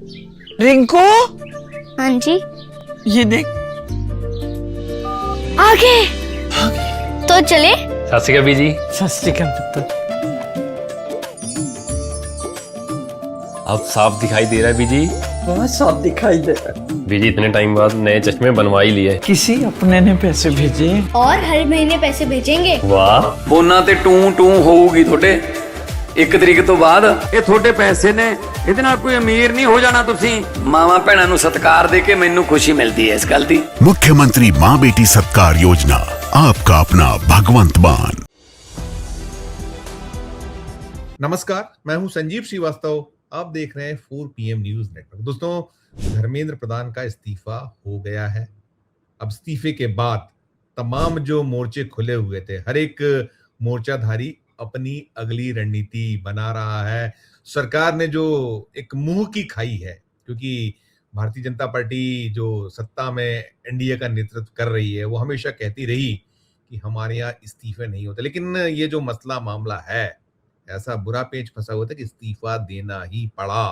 रिंकू, हाँ जी। ये देख। आगे तो चले। सत श्री अकाल बीजी। सत श्री अकाल पुत्र। अब साफ दिखाई दे रहा है बीजी। बहुत साफ दिखाई दे रहा है। बीजी इतने टाइम बाद नए चश्मे बनवा ही लिए। किसी अपने ने पैसे भेजे और हर महीने पैसे भेजेंगे। वाह। ਫੋਨਾਂ ਤੇ ਟੂ ਟੂ ਹੋਊਗੀ ਤੁਹਾਡੇ 1 ਤਰੀਕ ਤੋਂ ਬਾਅਦ। ਇਹ ਤੁਹਾਡੇ ਪੈਸੇ ਨੇ, ਇਹਦੇ ਨਾਲ ਕੋਈ ਅਮੀਰ ਨਹੀਂ ਹੋ ਜਾਣਾ ਤੁਸੀਂ। ਮਾਵਾਂ ਭੈਣਾਂ ਨੂੰ ਸਤਿਕਾਰ ਦੇ ਕੇ ਮੈਨੂੰ ਖੁਸ਼ੀ ਮਿਲਦੀ ਹੈ ਇਸ ਗੱਲ ਦੀ। मुख्यमंत्री माँ बेटी सत्कार योजना, आपका अपना भगवंत मान। नमस्कार, मैं हूं संजीव श्रीवास्तव। आप देख रहे हैं 4 PM न्यूज नेटवर्क। दोस्तों, धर्मेंद्र प्रधान का इस्तीफा हो गया है। अब इस्तीफे के बाद तमाम जो मोर्चे खुले हुए थे, हर एक मोर्चाधारी अपनी अगली रणनीति बना रहा है। सरकार ने जो एक मुंह की खाई है, क्योंकि भारतीय जनता पार्टी जो सत्ता में एनडीए का नेतृत्व कर रही है, वो हमेशा कहती रही कि हमारे यहाँ इस्तीफे नहीं होते, लेकिन ये जो मसला मामला है, ऐसा बुरा पेच फंसा हुआ था कि इस्तीफा देना ही पड़ा।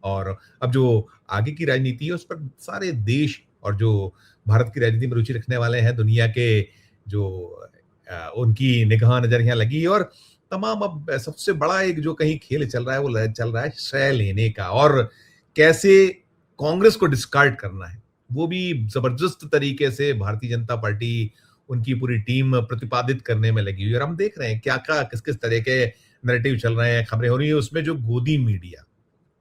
और अब जो आगे की राजनीति है, उस पर सारे देश और जो भारत की राजनीति में रुचि रखने वाले हैं, दुनिया के जो उनकी निगाह नजर यहाँ लगी है। और तमाम अब सबसे बड़ा एक जो कहीं खेल चल रहा है, वो चल रहा है श्रेय लेने का, और कैसे कांग्रेस को डिस्कार्ड करना है, वो भी जबरदस्त तरीके से भारतीय जनता पार्टी, उनकी पूरी टीम प्रतिपादित करने में लगी हुई है। और हम देख रहे हैं क्या क्या किस किस तरह के नैरेटिव चल रहे हैं, खबरें हो रही है। उसमें जो गोदी मीडिया,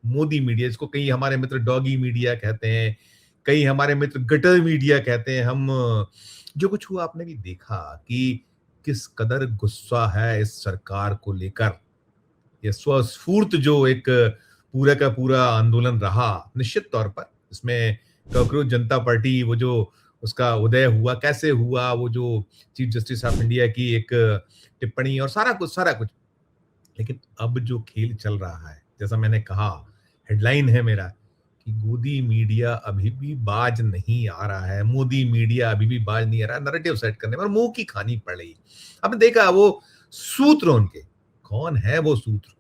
मोदी मीडिया, जिसको कई हमारे मित्र डॉगी मीडिया कहते हैं, कई हमारे मित्र गटर मीडिया कहते हैं, हम जो कुछ हुआ आपने भी देखा कि किस कदर गुस्सा है इस सरकार को लेकर। ये स्वस्फूर्त जो एक पूरा का पूरा आंदोलन रहा, निश्चित तौर पर इसमें कॉकरोच जनता पार्टी, वो जो उसका उदय हुआ, कैसे हुआ, वो जो चीफ जस्टिस ऑफ इंडिया की एक टिप्पणी और सारा कुछ। लेकिन अब जो खेल चल रहा है, जैसा मैंने कहा, हेडलाइन है मेरा कि गोदी मीडिया अभी भी बाज नहीं आ रहा है, मोदी मीडिया अभी भी बाज नहीं आ रहा है नैरेटिव सेट करने में, और मुंह की खानी पड़ रही। आपने देखा वो सूत्र उनके, कौन है वो सूत्र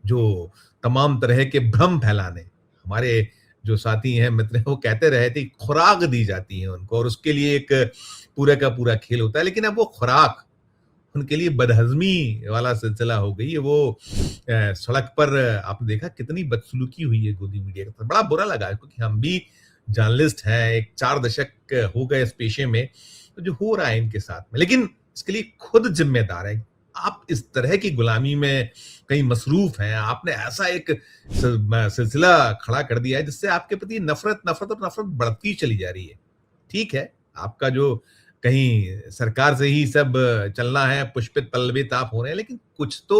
जो तमाम तरह के भ्रम फैलाने, हमारे जो साथी हैं, मित्र हैं, वो कहते रहे थे खुराक दी जाती है उनको, और उसके लिए एक पूरा का पूरा खेल होता है। लेकिन अब वो खुराक उनके लिए बदहजमी वाला सिलसिला हो गई है। वो सड़क पर आपने देखा कितनी बदसलूकी हुई है गोदी मीडिया के साथ। बड़ा बुरा लगा, क्योंकि हम भी जर्नलिस्ट हैं, एक 4 दशक हो गए इस पेशे में, तो जो हो रहा है इनके साथ में, लेकिन इसके लिए खुद जिम्मेदार है। आप इस तरह की गुलामी में कहीं मसरूफ हैं, आपने ऐसा एक सिलसिला खड़ा कर दिया है जिससे आपके प्रति नफरत बढ़ती चली जा रही है। ठीक है, आपका जो कहीं सरकार से ही सब चलना है, पुष्पित पल्लवित आप हो रहे हैं, लेकिन कुछ तो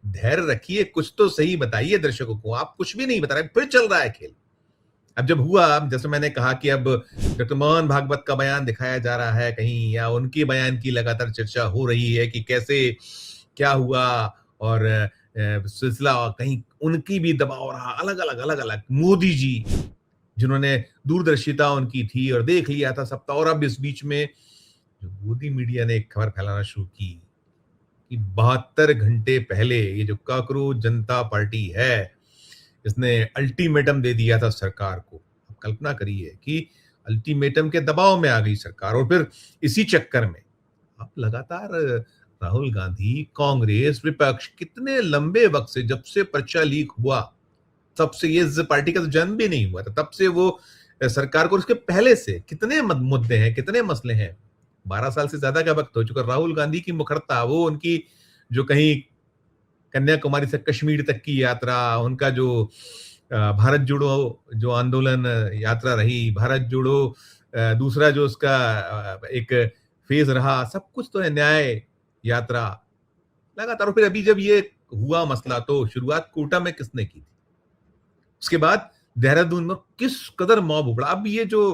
धैर्य रखिए, कुछ तो सही बताइए दर्शकों को। आप कुछ भी नहीं बता रहे, फिर चल रहा है खेल। अब जब हुआ, जैसे मैंने कहा कि अब डॉक्टर मोहन भागवत का बयान दिखाया जा रहा है कहीं, या उनके बयान की लगातार चर्चा हो रही है कि कैसे क्या हुआ, और सिलसिला कहीं उनकी भी दबाव रहा, अलग अलग मोदी जी जिन्होंने दूरदर्शिता उनकी थी और देख लिया था सबका। और अब इस बीच में जो मोदी मीडिया ने एक खबर फैलाना शुरू की कि 72 घंटे पहले ये जो कॉकरोच जनता पार्टी है, इसने अल्टीमेटम दे दिया था सरकार को। अब कल्पना करिए कि अल्टीमेटम के दबाव में आ गई सरकार, और फिर इसी चक्कर में अब लगातार राहुल गांधी, कांग्रेस, विपक्ष कितने लंबे वक्त से, जब से पर्चा लीक हुआ, तब से ये पार्टी का तो जन्म भी नहीं हुआ था, तब से वो सरकार को, उसके पहले से कितने मुद्दे हैं, कितने मसले हैं। 12 साल से ज्यादा का वक्त हो चुका। राहुल गांधी की मुखरता, वो उनकी जो कहीं कन्याकुमारी से कश्मीर तक की यात्रा, उनका जो भारत जोड़ो जो आंदोलन यात्रा रही, भारत जोड़ो दूसरा जो उसका एक फेज रहा, सब कुछ तो है, न्याय यात्रा लगातार। और फिर अभी जब ये हुआ मसला, तो शुरुआत कोटा में किसने की थी, उसके बाद देहरादून में किस कदर मॉब उबड़ा। अब ये जो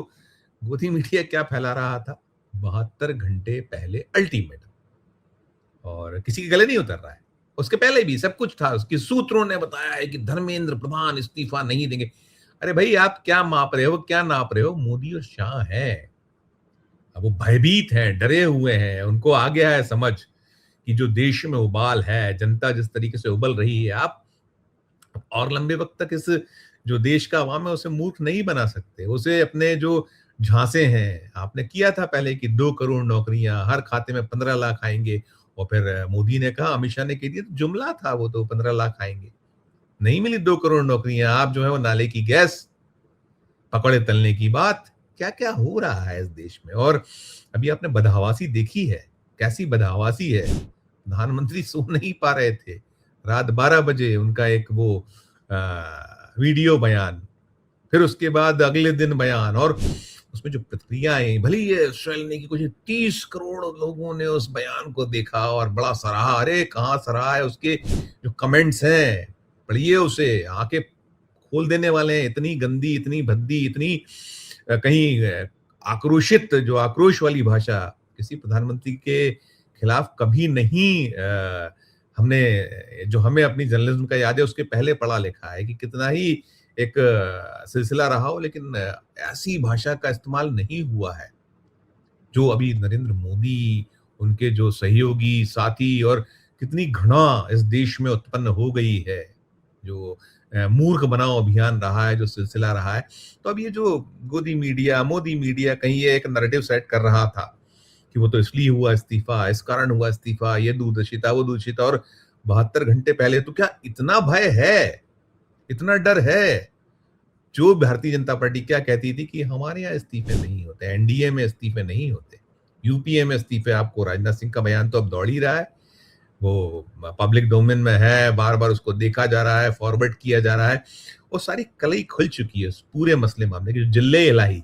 गोदी मीडिया क्या फैला रहा था, 72 घंटे पहले अल्टीमेटम, और किसी के गले नहीं उतर रहा है। उसके पहले भी सब कुछ था, उसके सूत्रों ने बताया है कि धर्मेंद्र प्रधान इस्तीफा नहीं देंगे। अरे भाई, आप क्या माप रहे हो, क्या नाप रहे हो? मोदी और शाह हैं, अब वो भयभीत हैं, डरे हुए हैं, उनको आ गया है समझ कि जो देश में उबाल है, जनता जिस तरीके से उबल रही है, आप और लंबे वक्त तक इस जो देश का अवाम है उसे मूर्ख नहीं बना सकते। उसे अपने जो झांसे हैं, आपने किया था पहले कि 2 करोड़ नौकरियां, हर खाते में 15 लाख आएंगे, और फिर मोदी ने कहा, अमित शाह ने कह दिया, तो जुमला था वो, तो 15 लाख आएंगे। नहीं मिली 2 करोड़ नौकरियां, आप जो है वो नाले की गैस, पकौड़े तलने की बात। क्या क्या हो रहा है इस देश में। और अभी आपने बदहवासी देखी है, कैसी बदहवासी है। प्रधानमंत्री सो नहीं पा रहे थे, रात 12 बजे उनका एक वो वीडियो बयान, फिर उसके बाद अगले दिन बयान, और उसमें जो प्रतिक्रिया आई, भले ये फैलने की कोशिश, 30 करोड़ लोगों ने उस बयान को देखा और बड़ा सराहा। अरे कहाँ सराहा है, उसके जो कमेंट्स हैं पढ़िए उसे, आंखें खोल देने वाले हैं। इतनी गंदी, इतनी भद्दी, इतनी कहीं आक्रोशित, जो आक्रोश वाली भाषा किसी प्रधानमंत्री के खिलाफ कभी नहीं हमने, जो हमें अपनी जर्नलिज्म का याद है उसके पहले पढ़ा लिखा है कि कितना ही एक सिलसिला रहा हो, लेकिन ऐसी भाषा का इस्तेमाल नहीं हुआ है जो अभी नरेंद्र मोदी, उनके जो सहयोगी साथी, और कितनी घृणा इस देश में उत्पन्न हो गई है, जो मूर्ख बनाओ अभियान रहा है, जो सिलसिला रहा है। तो अब ये जो गोदी मीडिया, मोदी मीडिया, कहीं ये एक नैरेटिव सेट कर रहा था कि वो तो इसलिए हुआ इस्तीफा, इस कारण हुआ इस्तीफा, ये दूरदर्शिता, वो दूरदर्शिता, और 72 घंटे पहले। तो क्या इतना भय है, इतना डर है? जो भारतीय जनता पार्टी क्या कहती थी कि हमारे यहाँ इस्तीफे नहीं होते, एनडीए में इस्तीफे नहीं होते, यूपीए में इस्तीफे, आपको राजनाथ सिंह का बयान तो अब दौड़ ही रहा है, वो पब्लिक डोमेन में है, बार बार उसको देखा जा रहा है, फॉरवर्ड किया जा रहा है, और सारी कलई खुल चुकी है उस पूरे मसले मामले की। जिल्ले इलाही,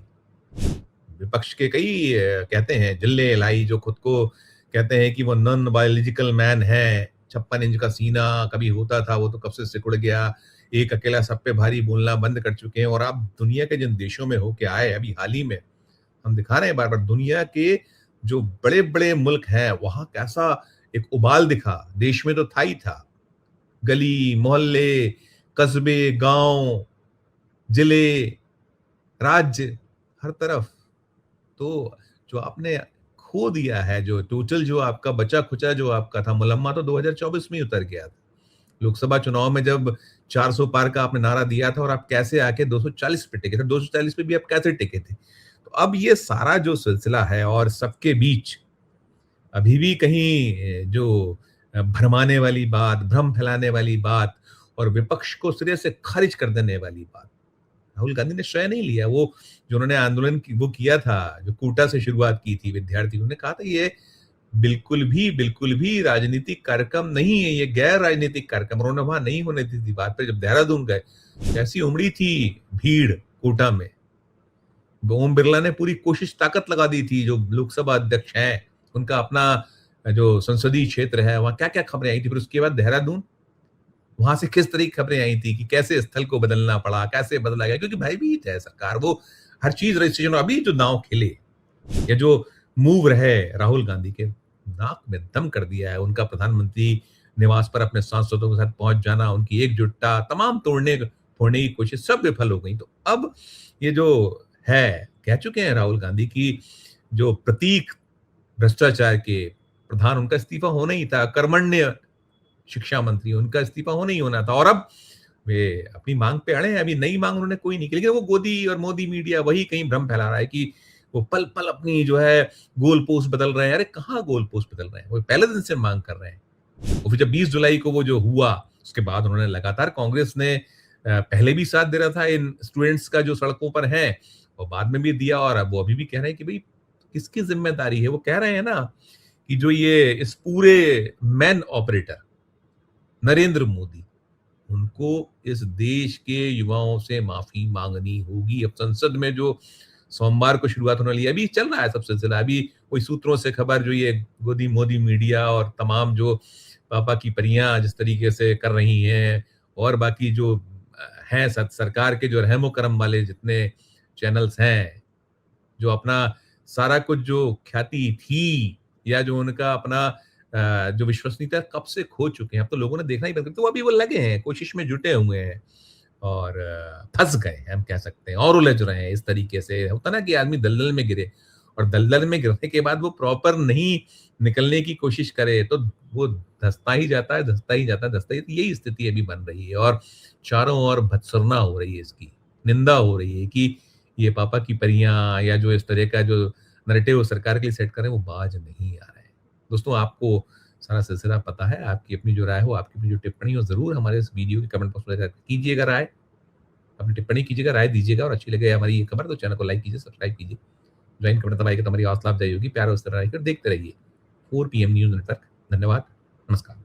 विपक्ष के कई कहते हैं जिल्ले इलाही, जो खुद को कहते हैं कि वो नॉन बायोलॉजिकल मैन है, 56 इंच का सीना कभी होता था, वो तो कब से सिकुड़ गया, एक अकेला सब पे भारी बोलना बंद कर चुके हैं। और आप दुनिया के जिन देशों में होके आए, अभी हाल ही में हम दिखा रहे हैं बार बार, दुनिया के जो बड़े बड़े मुल्क हैं वहां कैसा एक उबाल दिखा। देश में तो था ही था, गली मोहल्ले, कस्बे, गांव, जिले, राज्य, हर तरफ। तो जो आपने खो दिया है, जो टोटल जो आपका बचा खुचा जो आपका था मुलम्मा, तो 2024 में उतर गया था। लोकसभा चुनाव में जब 400 पार का आपने नारा दिया था और आप कैसे आके 240 पे टिके थे, 240 पे भी आप कैसे टिके थे। तो अब ये सारा जो सिलसिला है, और सबके बीच अभी भी कहीं जो भरमाने वाली बात, भ्रम फैलाने वाली बात, और विपक्ष को सिरे से खारिज कर देने वाली बात, राहुल गांधी ने श्रेय नहीं लिया। वो जो उन्होंने आंदोलन वो किया था, जो कोटा से शुरुआत की थी विद्यार्थी, उन्होंने कहा था ये बिल्कुल भी राजनीतिक कार्यक्रम नहीं है, ये गैर राजनीतिक कार्यक्रम। उन्होंने वहां नहीं होने दी थी बात पे। जब देहरादून गए, कैसी उमड़ी थी भीड़ कोटा में, ओम बिरला ने पूरी कोशिश ताकत लगा दी थी, जो लोकसभा अध्यक्ष हैं, उनका अपना जो संसदीय क्षेत्र है, वहां क्या क्या खबरें आई थी। फिर उसके बाद देहरादून, वहां से किस तरह की खबरें आई थी कि कैसे स्थल को बदलना पड़ा, कैसे बदला गया, क्योंकि भयभीत है सरकार, वो हर चीज रजिस्ट्रेशन। अभी जो नाव खेले, ये जो मूव रहे राहुल गांधी के, नाक में दम कर दिया है उनका प्रधानमंत्री निवास पर अपने सांसदों के साथ पहुंच जाना, उनकी एकजुटता, तमाम तोड़ने फोड़ने की कोशिश सब विफल हो गई। तो अब ये जो है, कह चुके हैं राहुल गांधी की जो प्रतीक भ्रष्टाचार के प्रधान, उनका इस्तीफा होना ही था, कर्मण्य शिक्षा मंत्री, उनका इस्तीफा होना ही होना था। और अब वे अपनी मांग पे अड़े हैं। अभी नई मांग उन्होंने कोई नहीं की, लेकिन वो गोदी और मोदी मीडिया वही कहीं भ्रम फैला रहा है कि वो पल पल अपनी जो है गोल पोस्ट बदल रहे हैं। अरे कहाँ गोल पोस्ट बदल रहे हैं, वो पहले दिन से मांग कर रहे हैं। और फिर जब 20 जुलाई को वो जो हुआ, उसके बाद उन्होंने लगातार, कांग्रेस ने पहले भी साथ दे रहा था इन स्टूडेंट्स का जो सड़कों पर है, और बाद में भी दिया, और अब वो अभी भी कह रहे हैं कि भाई किसकी जिम्मेदारी है। वो कह रहे हैं ना कि जो ये इस पूरे मैन ऑपरेटर नरेंद्र मोदी, उनको इस देश के युवाओं से माफी मांगनी होगी। अब संसद में जो सोमवार को शुरुआत होने वाली है, अभी चल रहा है सब सिलसिला, अभी कोई सूत्रों से खबर, जो ये गोदी मोदी मीडिया और तमाम जो पापा की परियां जिस तरीके से कर रही हैं, और बाकी जो हैं सरकार के जो रहमो करम वाले जितने चैनल्स हैं, जो अपना सारा कुछ जो ख्याति थी, या जो उनका अपना जो विश्वसनीयता कब से खो चुके हैं, अब तो लोगों ने देखना ही बंद कर दिया। तो अभी वो लगे हैं, कोशिश में जुटे हुए हैं, और फंस गए हम कह सकते हैं, और उलझ रहे हैं। इस तरीके से होता ना कि आदमी दलदल में गिरे, और दलदल में गिरने के बाद वो प्रॉपर नहीं निकलने की कोशिश करे तो वो धंसता ही जाता है, धंसता ही जाता है, धंसता ही। यही स्थिति अभी बन रही है और चारों ओर भत्सुरना हो रही है, इसकी निंदा हो रही है कि ये पापा की परियां या जो इस तरह का जो नैरेटिव सरकार के लिए सेट करें वो बाज नहीं आ रहा है। दोस्तों, आपको सारा सिलसिला पता है, आपकी अपनी जो राय हो, आपकी अपनी जो टिप्पणी हो, जरूर हमारे इस वीडियो के कमेंट बॉक्स में कीजिएगा राय, अपनी टिप्पणी कीजिएगा, राय दीजिएगा और अच्छी लगे हमारी ये खबर तो चैनल को लाइक कीजिए, सब्सक्राइब कीजिए, ज्वाइन करना दबाइए तो हमारी हौसला अफजाई होगी। प्यार उस तरह कर देखते रहिए 4 PM न्यूज़ नेटवर्क। धन्यवाद, नमस्कार।